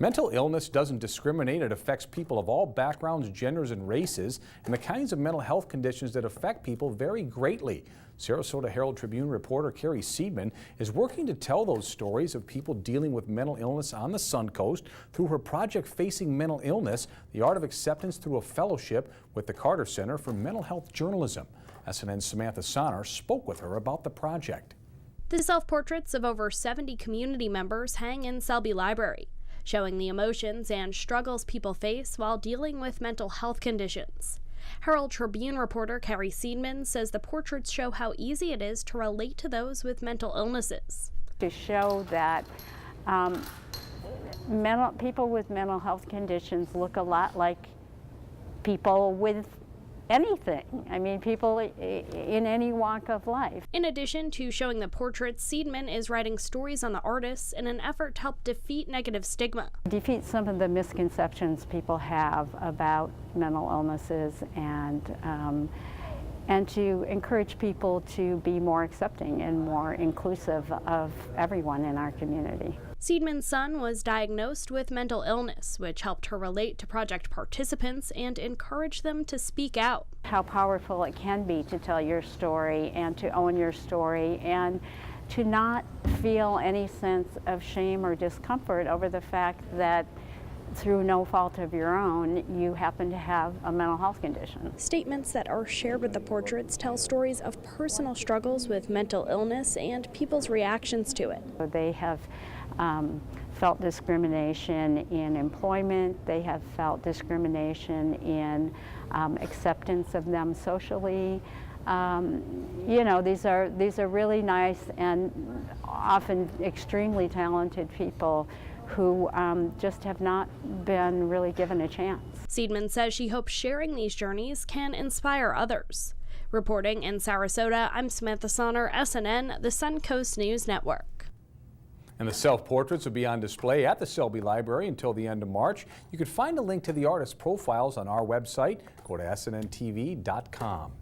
Mental illness doesn't discriminate. It affects people of all backgrounds, genders, and races, and the kinds of mental health conditions that affect people vary greatly. Sarasota Herald-Tribune reporter Carrie Seidman is working to tell those stories of people dealing with mental illness on the Suncoast through her project Facing Mental Illness, the Art of Acceptance through a fellowship with the Carter Center for Mental Health Journalism. SNN's Samantha Sonner spoke with her about the project. The self-portraits of over 70 community members hang in Selby Library, showing the emotions and struggles people face while dealing with mental health conditions. Herald-Tribune reporter Carrie Seidman says the portraits show how easy it is to relate to those with mental illnesses. To show that people with mental health conditions look a lot like people with anything. I mean, people in any walk of life. In addition to showing the portraits, Seidman is writing stories on the artists in an effort to help defeat negative stigma. Defeat some of the misconceptions people have about mental illnesses and to encourage people to be more accepting and more inclusive of everyone in our community. Seidman's son was diagnosed with mental illness, which helped her relate to project participants and encourage them to speak out. How powerful it can be to tell your story and to own your story and to not feel any sense of shame or discomfort over the fact that through no fault of your own, you happen to have a mental health condition. Statements that are shared with the portraits tell stories of personal struggles with mental illness and people's reactions to it. They have felt discrimination in employment. They have felt discrimination in acceptance of them socially. You know, these are really nice and often extremely talented people who just have not been really given a chance. Seidman says she hopes sharing these journeys can inspire others. Reporting in Sarasota, I'm Samantha Sonner, SNN, the Suncoast News Network. And the self-portraits will be on display at the Selby Library until the end of March. You can find a link to the artist profiles on our website. Go to sntv.com.